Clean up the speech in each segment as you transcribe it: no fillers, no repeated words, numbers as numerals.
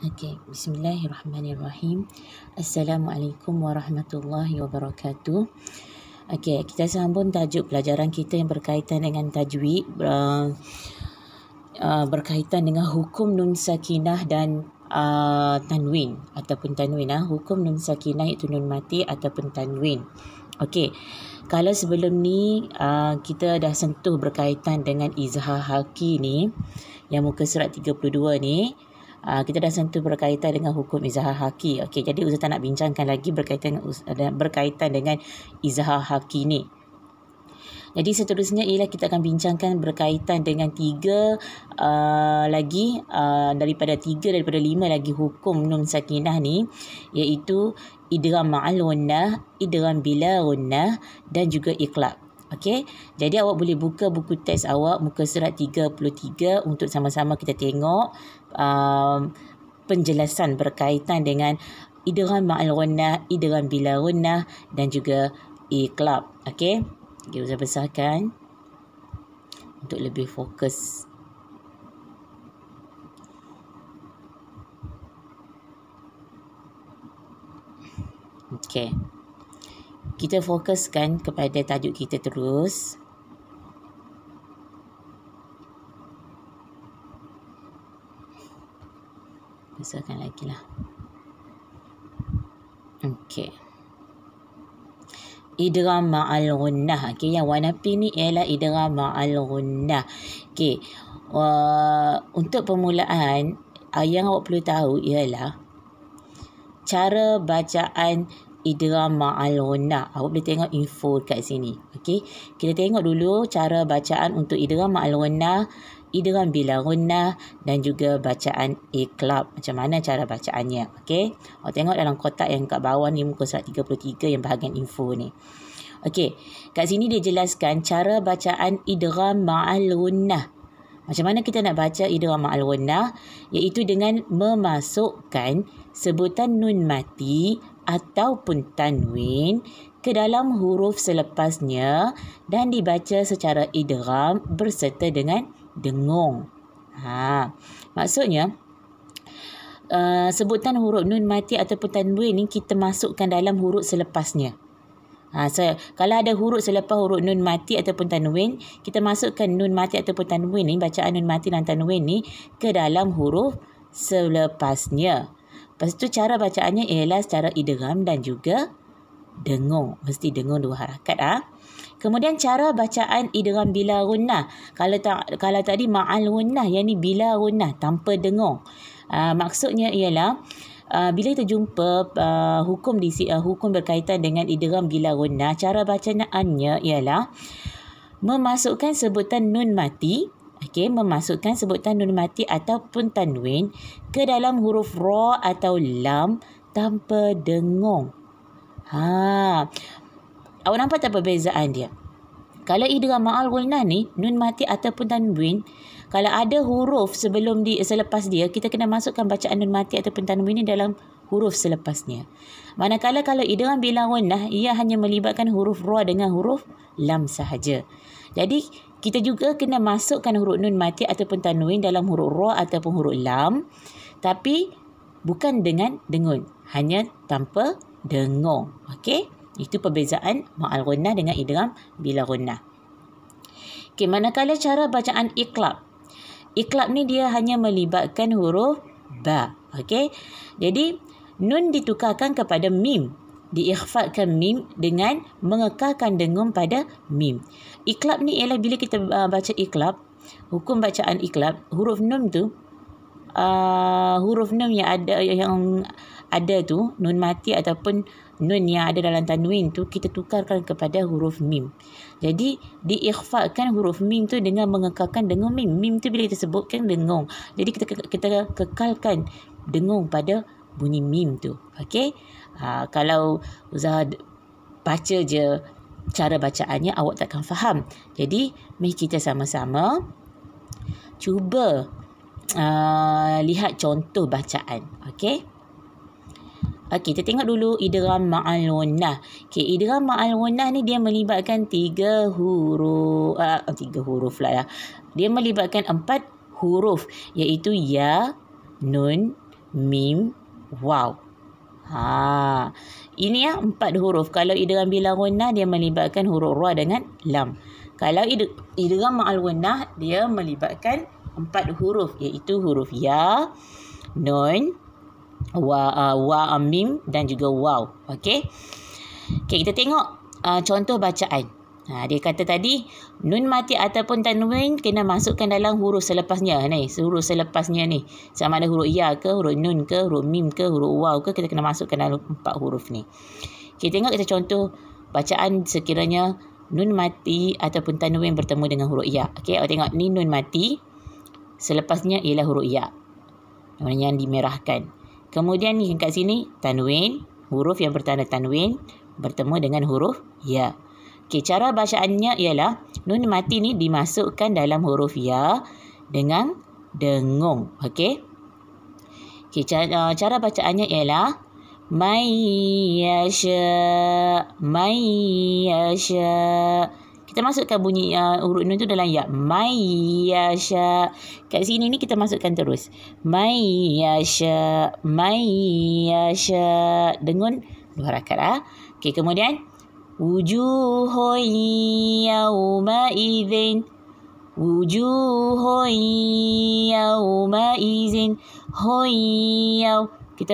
Okey, bismillahirrahmanirrahim. Assalamualaikum warahmatullahi wabarakatuh. Okey, kita sambung tajuk pelajaran kita yang berkaitan dengan tajwid, berkaitan dengan hukum nun sakinah dan tanwin ataupun tanwin. Hukum nun sakinah iaitu nun mati ataupun tanwin. Okey, kalau sebelum ni kita dah sentuh berkaitan dengan izhar haki ni, yang muka surat 32 ni, kita dah sentuh berkaitan dengan hukum izhar haki. Okey, jadi Ustaz tak nak bincangkan lagi berkaitan dengan izhar haki ni. Jadi seterusnya ialah kita akan bincangkan berkaitan dengan daripada 5 lagi hukum nun sakinah ni, iaitu idgham ma'al gunnah, idgham bila gunnah dan juga iqlab. Okey, jadi awak boleh buka buku teks awak muka surat 33 untuk sama-sama kita tengok penjelasan berkaitan dengan idgham ma'al gunnah, idgham bila gunnah dan juga iqlab. Okey, kita besarkan untuk lebih fokus. Okey, kita fokuskan kepada tajuk kita terus. Besarkan lagi lah. Okey, idgham ma'al gunnah. Okey, yang warna pink ni ialah idgham ma'al gunnah. Okey, untuk permulaan yang awak perlu tahu ialah cara bacaan idgham ma'al gunnah. Awak boleh tengok info kat sini. Okey, kita tengok dulu cara bacaan untuk idgham ma'al gunnah, idgham bila gunnah dan juga bacaan iqlab. Macam mana cara bacaannya? Okey, awak tengok dalam kotak yang kat bawah ni muka surat 33 yang bahagian info ni. Okey, kat sini dia jelaskan cara bacaan idgham ma'al gunnah. Macam mana kita nak baca idgham ma'al gunnah? Iaitu dengan memasukkan sebutan nun mati ataupun tanwin ke dalam huruf selepasnya dan dibaca secara idgham berserta dengan dengung. Maksudnya sebutan huruf nun mati ataupun tanwin ni kita masukkan dalam huruf selepasnya. Kalau ada huruf selepas huruf nun mati ataupun tanwin, kita masukkan nun mati ataupun tanwin ni, bacaan nun mati dan tanwin ni ke dalam huruf selepasnya. Lepas tu cara bacaannya ialah secara idgham dan juga dengung. Mesti dengung 2 harakat. Kemudian cara bacaan idgham bila gunnah. Kalau tadi ma'al gunnah, yang ni bila gunnah tanpa dengung. Maksudnya ialah bila kita jumpa hukum berkaitan dengan idgham bila gunnah, cara bacaannya ialah memasukkan sebutan nun mati. Okey, memasukkan sebutan nun mati ataupun tanwin ke dalam huruf ra atau lam tanpa dengung. Awak nampak tak perbezaan dia? Kalau idgham ma'al gunnah ni, nun mati ataupun tanwin, kalau ada huruf selepas dia, kita kena masukkan bacaan nun mati ataupun tanwin ni dalam huruf selepasnya. Manakala kalau idgham bila gunnah, ia hanya melibatkan huruf ra dengan huruf lam sahaja. Jadi kita juga kena masukkan huruf nun mati ataupun tanwin dalam huruf ra ataupun huruf lam, tapi bukan dengan dengung, hanya tanpa dengung. Okey, itu perbezaan ma'al gunnah dengan idgham bila gunnah. Okey, manakala cara bacaan iqlab. Iqlab ni dia hanya melibatkan huruf ba. Okey, jadi nun ditukarkan kepada mim, diikhfatkan mim dengan mengekalkan dengung pada mim. Iqlab ni ialah bila kita baca iqlab, hukum bacaan iqlab, huruf nun tu huruf nun yang ada tu, nun mati ataupun nun yang ada dalam tanwin tu, kita tukarkan kepada huruf mim. Jadi diikhfatkan huruf mim tu dengan mengekalkan dengung mim. Mim tu bila kita sebutkan dengung, jadi kita kekalkan dengung pada bunyi mim tu. Okey, kalau Ustaz baca je cara bacaannya, awak takkan faham. Jadi mari kita sama-sama cuba lihat contoh bacaan. Okey, kita tengok dulu idgham ma'al gunnah. Okey, idgham ma'al gunnah ni dia melibatkan 3 huruf. 3 huruf lah ya. Dia melibatkan 4 huruf, iaitu ya, nun, mim, waw. Ini 4 huruf. Kalau idgham bila gunnah dia melibatkan huruf ra dengan lam. Kalau idgham ma'al gunnah dia melibatkan 4 huruf, iaitu huruf ya, nun, mim dan juga waw. Okey. Kita tengok contoh bacaan. Dia kata tadi nun mati ataupun tanwin kena masukkan dalam huruf selepasnya ni. Huruf selepasnya ni. Sama ada huruf ya ke, huruf nun ke, huruf mim ke, huruf waw ke, kita kena masukkan dalam 4 huruf ni. Kita tengok kita contoh bacaan sekiranya nun mati ataupun tanwin bertemu dengan huruf ya. Okey, awak tengok ni nun mati. Selepasnya ialah huruf ya. Yang dimerahkan. Kemudian ni kat sini tanwin, huruf yang bertanda tanwin bertemu dengan huruf ya. Okey, cara bacaannya ialah nun mati ni dimasukkan dalam huruf ya dengan dengung. Okey. Cara bacaannya ialah may yasha. Kita masukkan bunyi huruf nun tu dalam ya. May yasha. Kat sini ni kita masukkan terus. May yasha. Dengung 2 harakat. Okey, kemudian wujuhun yawma'idzin. Kita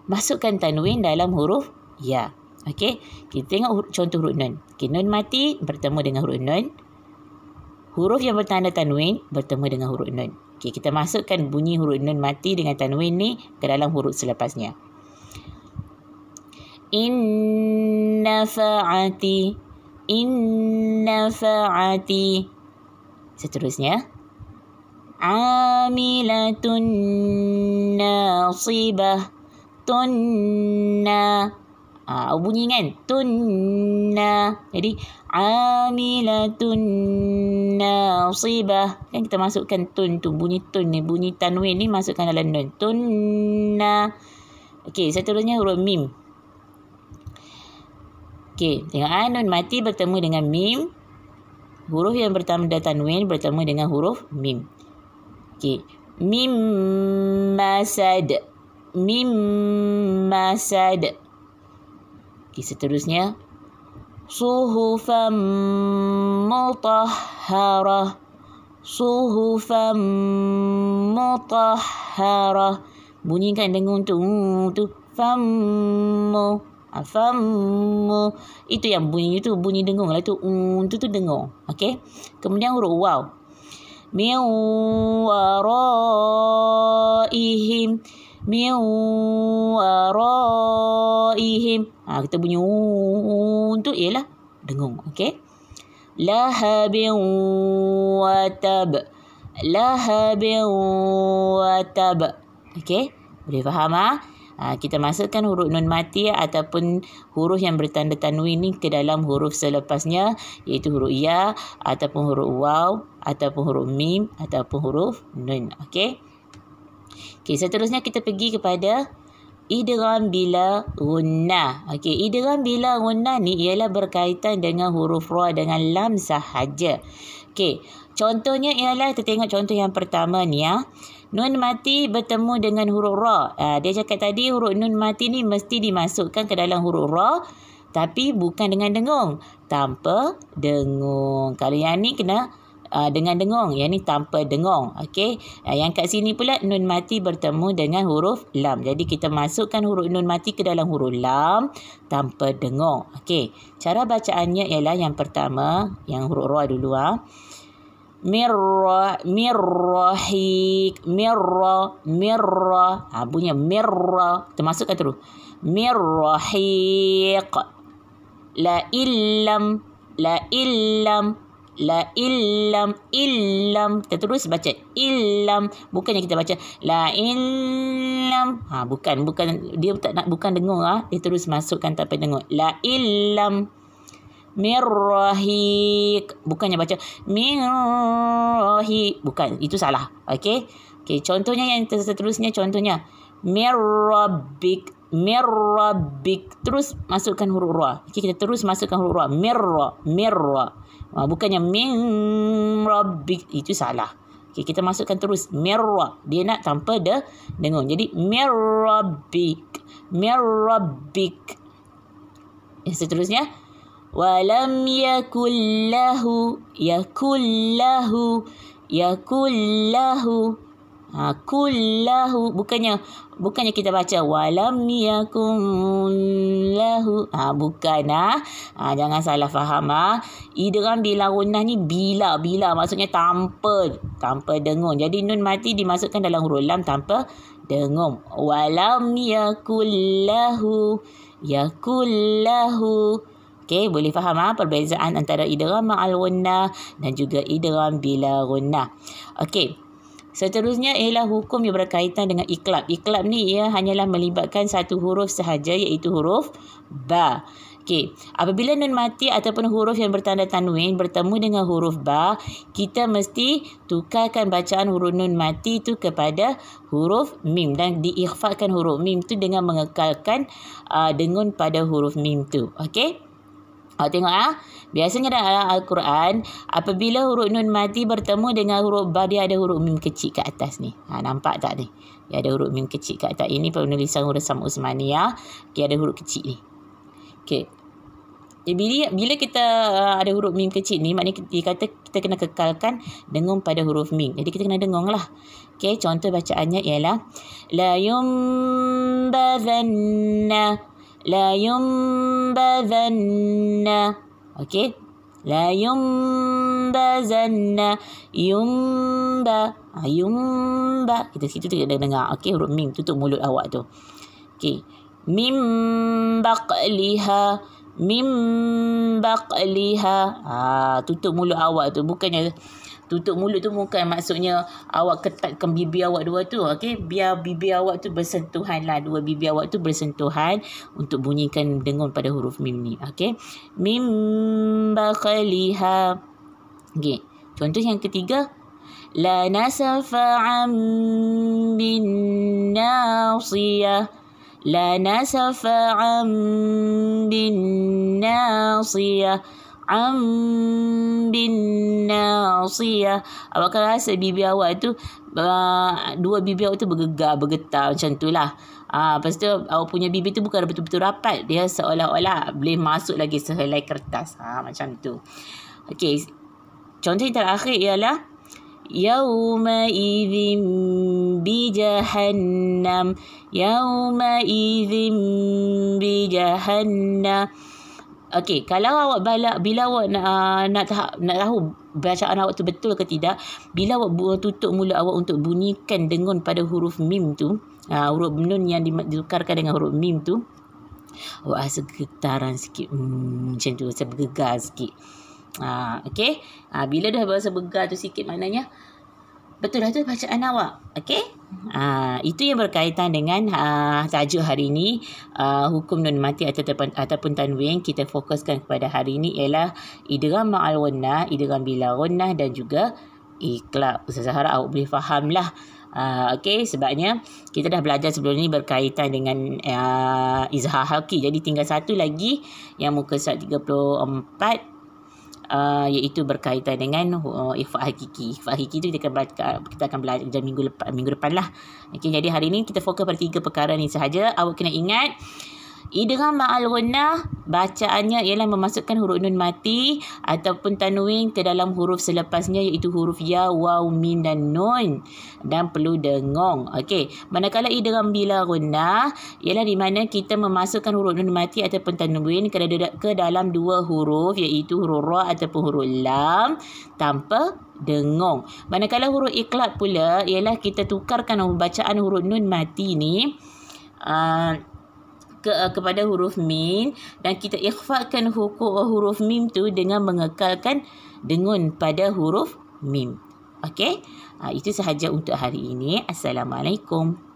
masukkan tanwin dalam huruf ya. Okey, kita tengok contoh huruf nun. Okey, nun mati bertemu dengan huruf nun. Huruf yang bertanda tanwin bertemu dengan huruf nun. Okey, kita masukkan bunyi huruf nun mati dengan tanwin ni ke dalam huruf selepasnya. Inna fa'ati. Seterusnya amilatun nasibah. Tunna. Bunyi kan? Tunna. Jadi amilatun nasibah. Kan kita masukkan tun tu. Bunyi tun ni. Bunyi tanwin ni masukkan dalam nun. Tunna. Okey, seterusnya huruf mim. Okey, tengok nun mati bertemu dengan mim. Huruf yang bertanda tanwin bertemu dengan huruf mim. Okey, mim masad. Okey, seterusnya suhufan mutahharah. Bunyikan dengung tu. Fammu. Itu yang bunyi tu, bunyi dengung lah tu. Tu dengung. Okey. Kemudian huruf waw. Min waraihim. Kita bunyi tu ialah dengung. Okey. Lahabin watab. Okey. Boleh faham kita masukkan huruf nun mati ataupun huruf yang bertanda tanwin ni ke dalam huruf selepasnya, iaitu huruf ya ataupun huruf waw ataupun huruf mim ataupun huruf nun. Okey. Okey, seterusnya kita pergi kepada idgham bila gunnah. Okey, idgham bila gunnah ni ialah berkaitan dengan huruf ra dengan lam sahaja. Okey, contohnya ialah kita tengok contoh yang pertama ni nun mati bertemu dengan huruf ra. Dia cakap tadi huruf nun mati ni mesti dimasukkan ke dalam huruf ra, tapi bukan dengan dengung, tanpa dengung. Kalau yang ni kena dengan dengung, yang ni tanpa dengung. Okey. Yang kat sini pula nun mati bertemu dengan huruf lam. Jadi kita masukkan huruf nun mati ke dalam huruf lam tanpa dengung. Okey. Cara bacaannya ialah yang pertama, yang huruf ra dulu mirrahik. Bunyi mirra. Kita masukkan terus. Mirrahiq. La illam. Kita terus baca illam. Bukannya kita baca la illam. Bukan dia tak nak, bukan dengung dia terus masukkan tanpa dengung. La illam. Mirrahiq. Bukannya baca mirrahiq. Bukan, itu salah. Okey. Okey, contohnya yang seterusnya, contohnya mirrabbik. Terus masukkan huruf ra. Okey, kita terus masukkan huruf ra. Mirra. Bukannya min rabbik. Itu salah. Okay, kita masukkan terus mirra. Dia nak tanpa dengung. Jadi mirrabbik. Yang seterusnya walam yakullahu. Kullahu. Bukannya kita baca walam yakullahu. Bukan. Jangan salah faham. Idgham bila gunnah ni bila maksudnya tanpa dengung. Jadi nun mati dimasukkan dalam huruf lam tanpa dengung. Walam yakullahu. Okey, boleh faham perbezaan antara idgham ma'al gunnah dan juga idgham bila gunnah. Okey. Seterusnya ialah hukum yang berkaitan dengan iqlab. Iqlab ni ia hanyalah melibatkan satu huruf sahaja, iaitu huruf ba. Okey, apabila nun mati ataupun huruf yang bertanda tanwin bertemu dengan huruf ba, kita mesti tukarkan bacaan huruf nun mati itu kepada huruf mim dan diikhfakan huruf mim tu dengan mengekalkan dengun pada huruf mim tu. Okey? Tengok biasanya dalam Al-Quran apabila huruf nun mati bertemu dengan huruf ba, dia ada huruf mim kecil kat atas ni. Nampak tak ni? Dia ada huruf mim kecil kat atas. Ini penulisan huruf Sam Usmaniyah. Dia ada huruf kecil ni. Okey. Bila kita ada huruf mim kecil ni, maknanya kita kena kekalkan dengung pada huruf mim. Jadi kita kena dengung lah. Okey, contoh bacaannya ialah la yumbadhanna. Okey. La yumbazanna. Yumba. Kita situ kita dengar. Okey, huruf mim tutup mulut awak tu. Okey. Mim baqliha. Tutup mulut awak tu. Bukannya tutup mulut tu bukan maksudnya awak ketatkan bibir awak dua tu. Okey, biar bibir awak tu bersentuhan lah. Dua bibir awak tu bersentuhan untuk bunyikan dengung pada huruf mim ni. Okey. Mim baqliha. Okey. Contoh yang ketiga. La nasafa'an bin nasiyah. La nasafa'an bin nasiyah. Bin nasiyah. Awak akan rasa bibir awak tu dua bibir awak tu bergetar macam tu lah. Lepas tu awak punya bibir tu bukan betul-betul rapat. Dia seolah-olah boleh masuk lagi sehelai kertas. Macam tu. Okey. Contoh yang terakhir ialah Yauma idzin bi jahannam. Okey, kalau awak bila awak nak tahu bacaan awak tu betul ke tidak, bila awak tutup mulut awak untuk bunyikan dengun pada huruf mim tu, huruf nun yang ditukarkan dengan huruf mim tu, awak rasa getaran sikit. Macam tu, rasa bergegar sikit. Okey. Bila dah berasa bergegar tu sikit, maknanya betul dah tu bacaan awak. Okey. Itu yang berkaitan dengan tajuk hari ini. Hukum nun mati ataupun tanwin. Kita fokuskan kepada hari ini ialah idgham ma'al gunnah, idgham bila gunnah dan juga iqlab. Saya harap awak boleh faham lah. Okey, sebabnya kita dah belajar sebelum ni berkaitan dengan izhar halqi. Jadi tinggal satu lagi yang muka surat 34, iaitu berkaitan dengan ikhfa hakiki. Ikhfa hakiki tu kita akan belajar minggu depan lah. Okay, jadi hari ni kita fokus pada 3 perkara ni sahaja. Awak kena ingat idgham ma'al gunnah bacaannya ialah memasukkan huruf nun mati ataupun tanwin ke dalam huruf selepasnya, iaitu huruf ya, waw, min dan nun, dan perlu dengung. Okey, manakala idgham bila gunnah ialah di mana kita memasukkan huruf nun mati ataupun tanwin ke dalam 2 huruf, iaitu huruf ra ataupun huruf lam tanpa dengung. Manakala huruf iqlab pula ialah kita tukarkan bacaan huruf nun mati ni kepada huruf mim dan kita ikhfakan huruf mim tu dengan mengekalkan dengun pada huruf mim. Okey? Itu sahaja untuk hari ini. Assalamualaikum.